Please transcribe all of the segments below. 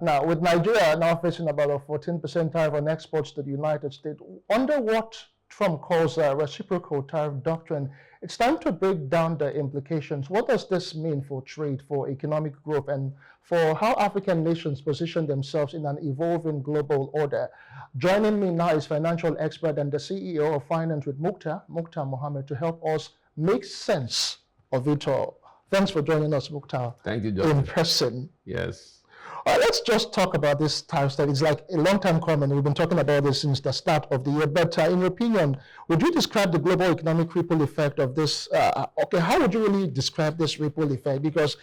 Now, with Nigeria now facing about a 14% tariff on exports to the United States, under what Trump calls a reciprocal tariff doctrine, it's time to break down the implications. What does this mean for trade, for economic growth, and for how African nations position themselves in an evolving global order? Joining me now is financial expert and the CEO of Finance with Muktar Mohammed, to help us make sense of it all. Thanks for joining us, Muktar. Thank you, Justin. In person. Yes. Let's just talk about this tariff that it's like a long time coming. We've been talking about this since the start of the year. But in your opinion, would you describe the global economic ripple effect of this? How would you really describe this ripple effect? Because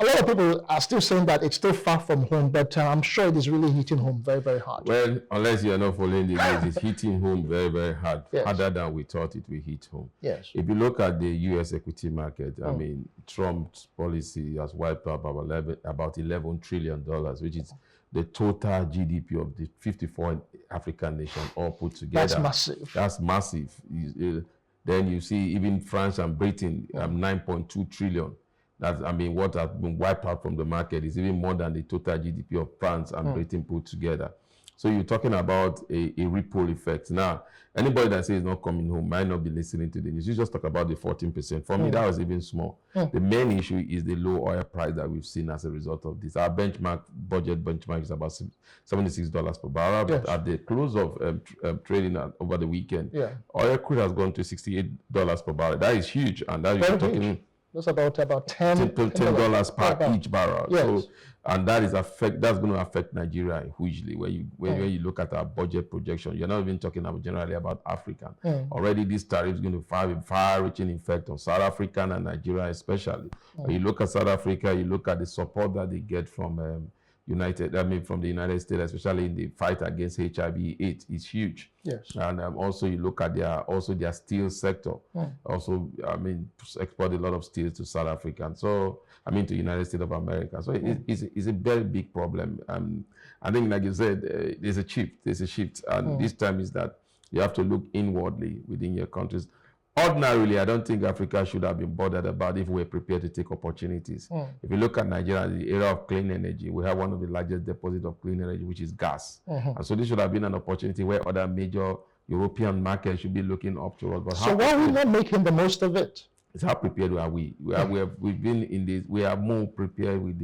a lot of people are still saying that it's still far from home, but I'm sure it is really hitting home very, very hard. Well, unless you're not following the news, it's hitting home very, very hard, yes. Harder than we thought it would hit home. Yes. If you look at the U.S. equity market, I mean, Trump's policy has wiped out about $11 trillion, which is the total GDP of the 54 African nations all put together. That's massive. That's massive. Then you see even France and Britain, 9.2 trillion. That's, I mean, what has been wiped out from the market is even more than the total GDP of France and Britain put together. So you're talking about a ripple effect. Now, anybody that says it's not coming home might not be listening to the news. You just talk about the 14%. For me, that was even small. The main issue is the low oil price that we've seen as a result of this. Our budget benchmark is about $76 per barrel. But at the close of trading over the weekend, oil crude has gone to $68 per barrel. That is huge. And that you're talking... That's about $10 per each barrel. Yes. So, and that's going to affect Nigeria hugely. When you look at our budget projection, you're not even talking generally about Africa. Already, this tariff is going to have a far-reaching effect on South Africa and Nigeria, especially. When you look at South Africa, you look at the support that they get from from the United States, especially in the fight against HIV/AIDS, is huge. Yes. And also you look at their steel sector. Also, I mean, export a lot of steel to South Africa. And so, I mean, to the United States of America. So it's a very big problem. I think, like you said, there's a shift. And this time is that you have to look inwardly within your countries. Ordinarily, I don't think Africa should have been bothered about if we're prepared to take opportunities. If you look at Nigeria, the area of clean energy, we have one of the largest deposits of clean energy, which is gas. And so this should have been an opportunity where other major European markets should be looking up to us. But so why are we not making the most of it? It's how prepared are we? We've been in this. We are more prepared with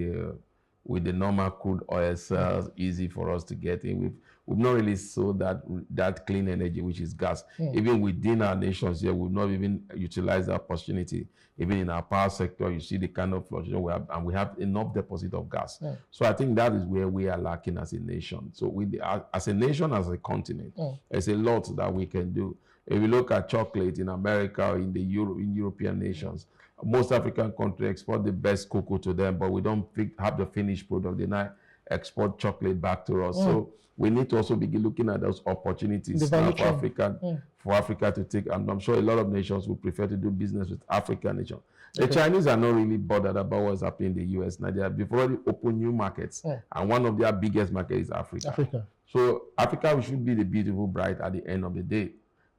the normal crude oil sales, easy for us to get in. We've not really sold that clean energy, which is gas. Even within our nations here, we've not even utilized the opportunity. Even in our power sector, you see the kind of fluctuation we have, and we have enough deposit of gas. So I think that is where we are lacking as a nation. So as a nation, as a continent, there's a lot that we can do. If you look at chocolate in America or in European nations, most African countries export the best cocoa to them, but we don't have the finished product. They now export chocolate back to us. So we need to also begin looking at those opportunities now for Africa to take. And I'm sure a lot of nations would prefer to do business with African nations. The Chinese are not really bothered about what's happening in the US. Now they've already opened new markets, and one of their biggest markets is Africa. So Africa should be the beautiful bride at the end of the day.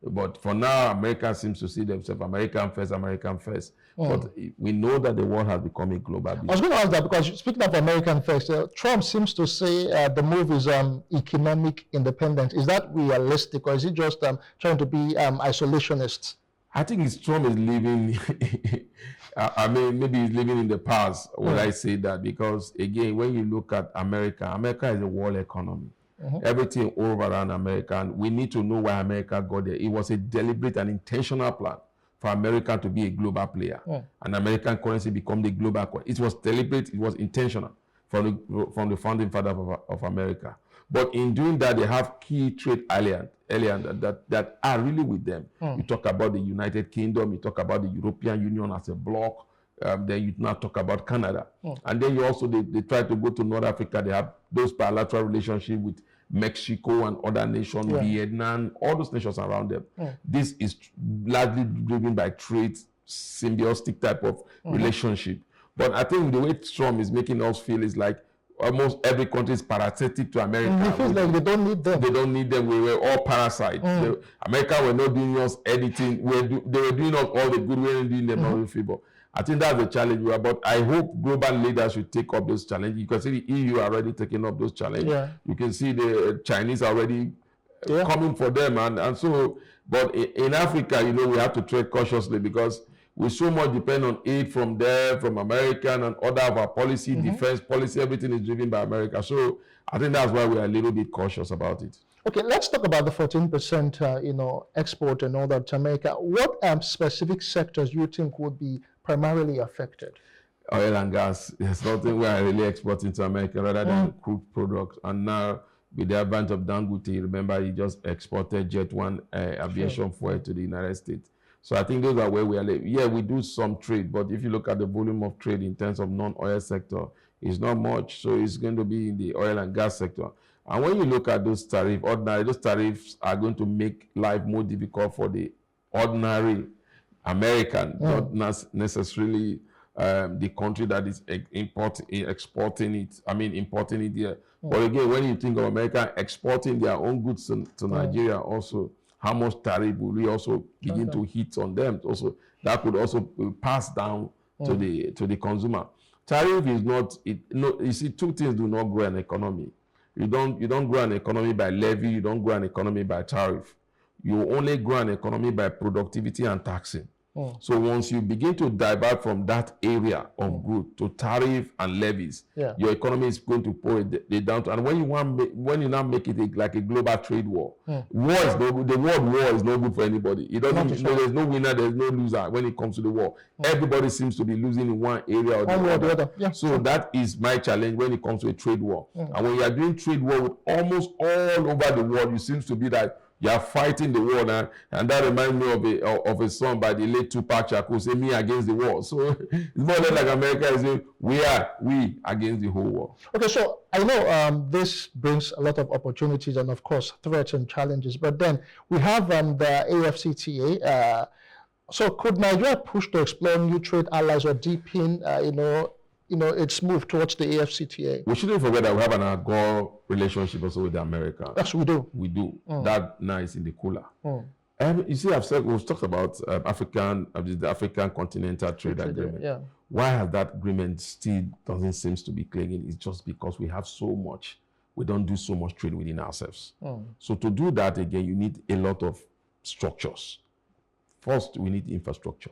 But for now, America seems to see themselves American first. But we know that the world has become a global business. I was going to ask that because speaking of American first, Trump seems to say the move is economic independence. Is that realistic, or is he just trying to be isolationist? I think Trump is living, I mean, maybe he's living in the past when I say that, because again, when you look at America is a world economy. Everything all around America, and we need to know why America got there. It was a deliberate and intentional plan for America to be a global player, and American currency become the global currency. It was deliberate, it was intentional from the founding father of America. But in doing that, they have key trade alliances that are really with them. You talk about the United Kingdom, you talk about the European Union as a bloc. Then you now talk about Canada. And then you also, they try to go to North Africa. They have those bilateral relationships with Mexico and other nations, Vietnam, all those nations around them. This is largely driven by trade, symbiotic type of relationship. But I think the way Trump is making us feel is like almost every country is parasitic to America. It feels like they don't need them. They don't need them. We were all parasites. America were not doing us anything. They were doing us all the good. We weren't doing them all the favor. I think that's the challenge we are. But I hope global leaders should take up those challenges. You can see the EU already taking up those challenges. Yeah. You can see the Chinese already Yeah. coming for them, and so. But in Africa, you know, we have to tread cautiously because we so much depend on aid from there, from American and other of our policy, defense policy. Everything is driven by America. So I think that's why we are a little bit cautious about it. Okay, let's talk about the 14%, you know, export and all that to America. What specific sectors you think would be primarily affected? Oil and gas is something we are really exporting to America rather than crude products. And now, with the advent of Dangote, remember he just exported Jet One aviation fuel to the United States. So I think those are where we are. Yeah, we do some trade, but if you look at the volume of trade in terms of non-oil sector, it's not much. So it's going to be in the oil and gas sector. And when you look at those tariffs, those tariffs are going to make life more difficult for the ordinary American, not necessarily the country that is importing it here. But again, when you think of America exporting their own goods to Nigeria also, how much tariff will we also begin to hit on them? Also, that could also pass down to the consumer. Tariff is not, you see, two things do not grow an economy. You don't grow an economy by levy, you don't grow an economy by tariff. You only grow an economy by productivity and taxing. So once you begin to divert from that area of growth to tariff and levies, your economy is going to pour it down. And when you now make it like a global trade war, war is no good. The world war is no good for anybody. It doesn't. There's no winner. There's no loser when it comes to the war. Everybody seems to be losing in one area or the other. Yeah. So that is my challenge when it comes to a trade war. And when you are doing trade war with almost all over the world, it seems to be that you are fighting the war now, and that reminds me of a song by the late Tupac Shakur, say "Me against the war." So it's more or less like America is saying, "We against the whole war." Okay, so I know this brings a lot of opportunities and of course threats and challenges, but then we have the AFCTA. So could Nigeria push to explore new trade allies or deepen, its move towards the AFCTA? We shouldn't forget that we have an AGOA relationship also with America. Yes, we do. We do. That nice in the cooler. You see, we've talked about the African Continental Trade Agreement. Yeah. Why has that agreement still doesn't seem to be clinging? It's just because we have so much. We don't do so much trade within ourselves. So to do that again, you need a lot of structures. First, we need infrastructure.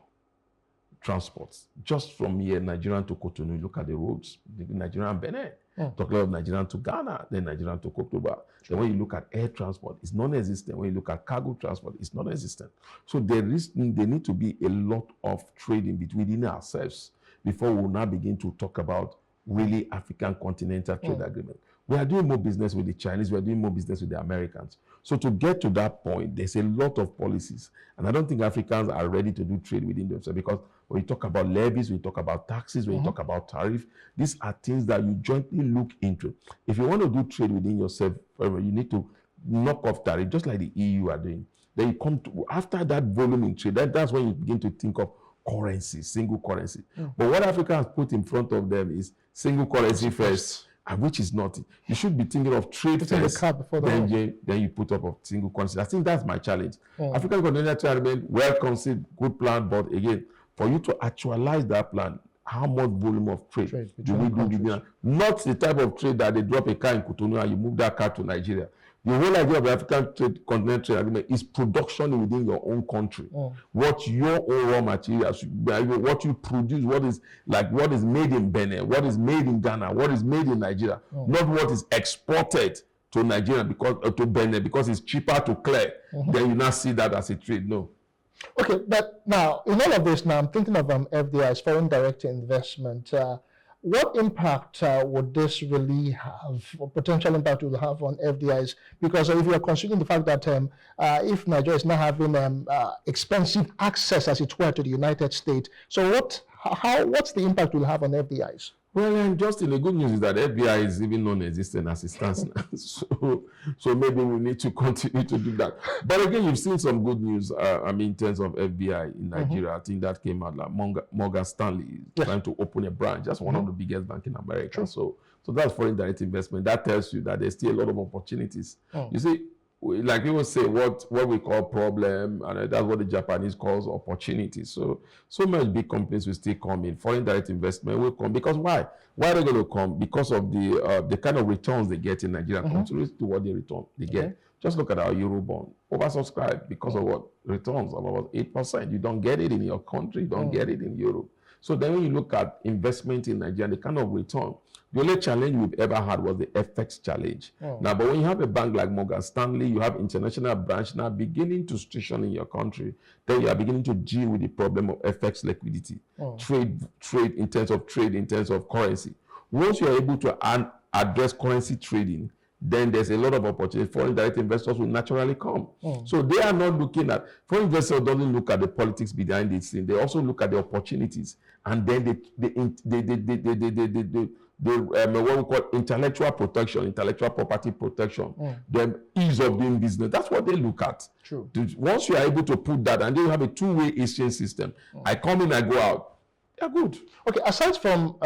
Transports. Just from here, Nigerian to Cotonou, look at the roads. Nigerian Benin. Talk about Nigerian to Ghana, then Nigerian to Kotoba. Then when you look at air transport, it's non-existent. When you look at cargo transport, it's non-existent. So there need to be a lot of trading within ourselves before we will now begin to talk about really African Continental Trade Agreement. We are doing more business with the Chinese. We are doing more business with the Americans. So to get to that point, there's a lot of policies. And I don't think Africans are ready to do trade within themselves, because when you talk about levies, when you talk about taxes, when you talk about tariff, these are things that you jointly look into. If you want to do trade within yourself, you need to knock off tariff, just like the EU are doing. Then you come to, after that volume in trade, that's when you begin to think of currency, single currency. But what Africa has put in front of them is single currency first. And which is not. You should be thinking of trade first, then you put up a single currency. I think that's my challenge. African Continental Trade Agreement, well conceived, good plan, but again, for you to actualize that plan, how much volume of trade do we do within? Not the type of trade that they drop a car in Cotonou and you move that car to Nigeria. The whole idea of the African Continental Trade Agreement is production within your own country. What your own raw materials, what you produce, what is made in Benin, what is made in Ghana, what is made in Nigeria, not what is exported to Nigeria to Benin because it's cheaper to clear. Then you now see that as a trade. No. Okay, but now in all of this, now I'm thinking of FDIs, foreign direct investment. What impact would this really have, or potential impact will have on FDIs? Because if you are considering the fact that if Nigeria is not having expensive access, as it were, to the United States, so what's the impact will have on FDIs? Well, just in the good news is that FBI is even non-existent as it stands now. So maybe we need to continue to do that. But again, you've seen some good news, in terms of FBI in Nigeria. I think that came out like Morgan Stanley trying to open a branch. That's one of the biggest banks in America. So that's foreign direct investment. That tells you that there's still a lot of opportunities. You see, like people say, what we call problem, and that's what the Japanese calls opportunity. So much big companies will still come in. Foreign direct investment will come because why? Why are they going to come? Because of the kind of returns they get in Nigeria, contrary to what they get. Just look at our Eurobond, oversubscribed because of what? Returns of about 8%. You don't get it in your country, you don't get it in Europe. So then when you look at investment in Nigeria, the kind of return, the only challenge we've ever had was the FX challenge. Now, but when you have a bank like Morgan Stanley, you have international branch now beginning to station in your country, then you are beginning to deal with the problem of FX liquidity, trade in terms of currency. Once you are able to address currency trading, then there's a lot of opportunity. Foreign direct investors will naturally come. So they are not looking at, foreign investors doesn't look at the politics behind this thing. They also look at the opportunities. And then what we call intellectual protection, intellectual property protection, the ease of doing business. That's what they look at. True. Once you are able to put that, and then you have a two-way exchange system. I come in, I go out. They're good. Okay, aside from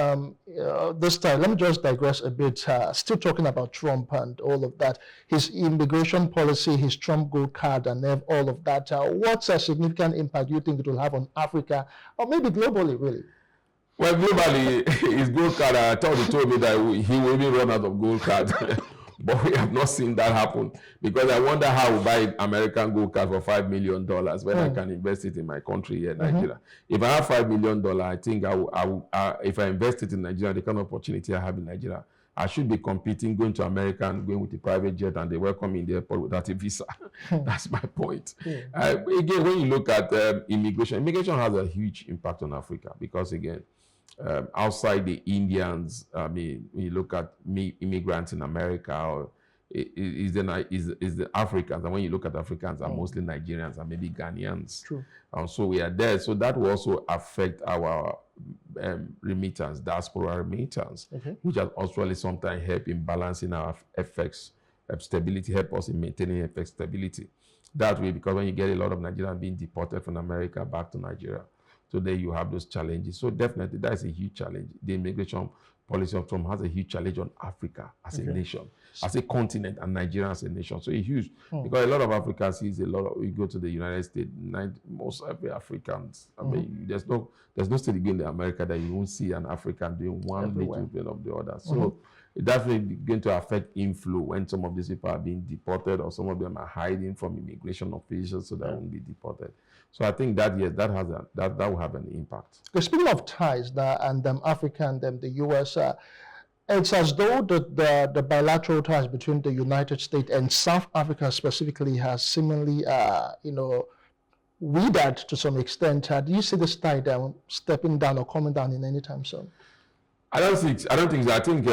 this time, let me just digress a bit. Still talking about Trump and all of that, his immigration policy, his Trump gold card, and all of that. What's a significant impact do you think it will have on Africa, or maybe globally, really? Well, globally, his gold card, I thought he told me that he will even run out of gold card. But we have not seen that happen, because I wonder how we buy American gold card for $5 million when I can invest it in my country here, Nigeria. If I have $5 million, I think if I invest it in Nigeria, the kind of opportunity I have in Nigeria, I should be competing, going to America and going with a private jet, and they welcome me in the airport without a visa. That's my point. Again, when you look at immigration has a huge impact on Africa, because again, outside the Indians, I mean, when you look at immigrants in America, or is the Africans, and when you look at Africans, are mostly Nigerians and maybe Ghanaians. True. So we are there. So that will also affect our remittance, diaspora remittance, which has also sometimes help in balancing our FX stability, help us in maintaining FX stability. That way, because when you get a lot of Nigerians being deported from America back to Nigeria, so there you have those challenges. So definitely that is a huge challenge. The immigration policy of Trump has a huge challenge on Africa as a nation, as a continent, and Nigeria as a nation. So it's huge, because a lot of Africa sees a lot of, you go to the United States, most every Africans, I mean, there's no state in America that you won't see an African doing one little bit of the other. So it's definitely going to affect inflow when some of these people are being deported, or some of them are hiding from immigration officials so they won't be deported. So I think that, yes, that will have an impact. Speaking of ties, and Africa and the US, it's as though the bilateral ties between the United States and South Africa specifically has seemingly, withered to some extent. Do you see this tie down stepping down or coming down in any time soon? I don't think so. I think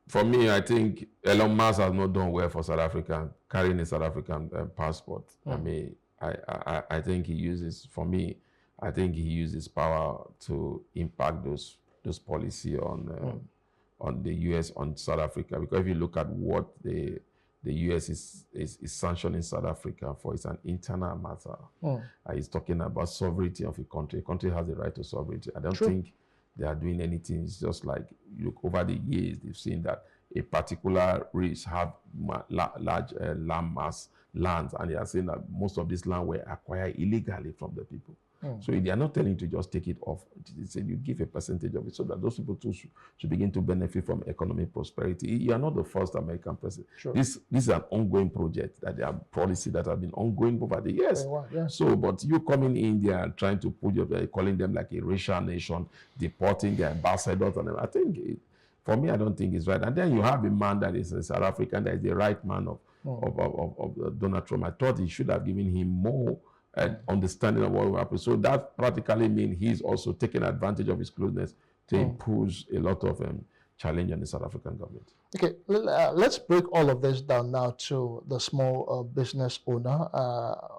for me, I think Elon Musk has not done well for South Africa, carrying a South African passport. I mean, I think he uses, for me, I think he uses power to impact those policy on the US, on South Africa. Because if you look at what the US is sanctioning South Africa for, it's an internal matter. He's talking about sovereignty of a country. A country has the right to sovereignty. I don't think they are doing anything. It's just like, look, over the years, they've seen that a particular race have large lands, and they are saying that most of this land were acquired illegally from the people. So they are not telling you to just take it off. They say you give a percentage of it so that those people too should begin to benefit from economic prosperity. You are not the first American president. This is an ongoing project, that they have policy that have been ongoing over the years. So, but you coming in there and trying to put calling them like a racial nation, deporting their ambassadors, and I think for me, I don't think it's right. And then you have a man that is a South African, that is the right man of Donald Trump. I thought he should have given him more understanding of what will happen. So that practically means he's also taking advantage of his closeness to impose a lot of challenge on the South African government. Okay, let's break all of this down now to the small business owner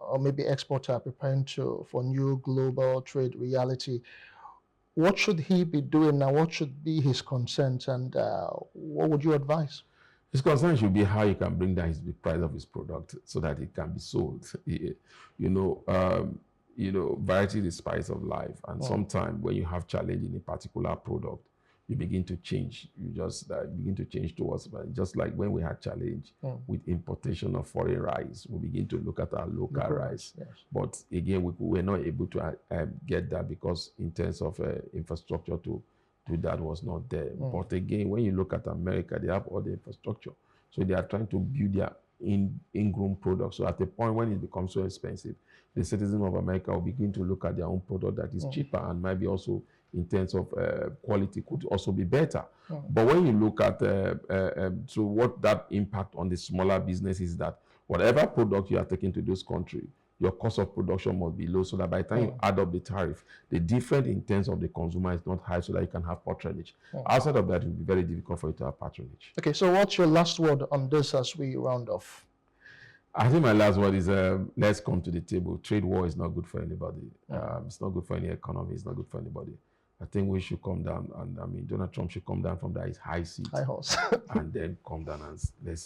or maybe exporter preparing for new global trade reality. What should he be doing now? What should be his concerns, and what would you advise? His concern should be how he can bring down the price of his product so that it can be sold. Variety is the spice of life. And sometimes when you have challenge in a particular product, you begin to change. You just begin to change towards, just like when we had challenge with importation of foreign rice, we begin to look at our local rice. Yes. But again, we were not able to get that because in terms of infrastructure to that was not there. But again, when you look at America, they have all the infrastructure. So they are trying to build their in-grown products. So at a point when it becomes so expensive, the citizens of America will begin to look at their own product that is cheaper and maybe also in terms of quality could also be better. But when you look at so what that impact on the smaller business is that whatever product you are taking to this country, your cost of production must be low so that by the time you add up the tariff, the difference in terms of the consumer is not high so that you can have patronage. Outside of that, it will be very difficult for you to have patronage. Okay, so what's your last word on this as we round off? I think my last word is let's come to the table. Trade war is not good for anybody. It's not good for any economy. It's not good for anybody. I think we should come down, and I mean, Donald Trump should come down from that high seat, high horse, and then come down and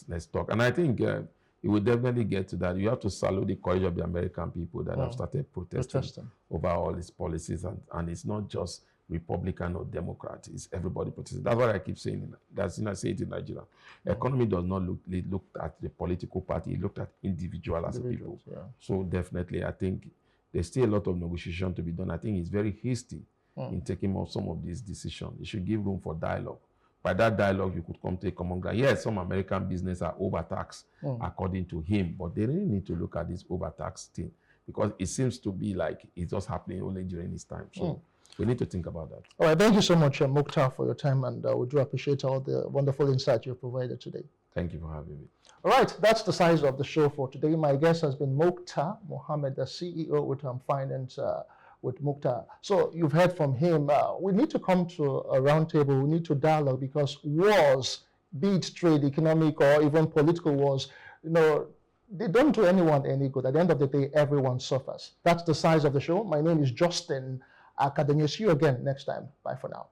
let's talk. And I think it will definitely get to that. You have to salute the courage of the American people that have started protesting over all these policies, and it's not just Republican or Democrat. It's everybody protesting. That's what I keep saying. I say it in Nigeria. Economy does not look at the political party. It looked at individual as a people. Yeah. So definitely, I think there's still a lot of negotiation to be done. I think it's very hasty in taking up some of these decisions. You should give room for dialogue. By that dialogue, you could come to a common ground. Yes, some American business are overtaxed according to him, but they really need to look at this overtax thing because it seems to be like it's just happening only during his time. So we need to think about that. All right, thank you so much, Muktar, for your time, and we do appreciate all the wonderful insight you've provided today. Thank you for having me. All right, that's the size of the show for today. My guest has been Muktar Mohammed, the CEO with Finance with Muktar. So you've heard from him. We need to come to a roundtable. We need to dialogue because wars, be it trade, economic, or even political wars, they don't do anyone any good. At the end of the day, everyone suffers. That's the size of the show. My name is Justin Academia. See you again next time. Bye for now.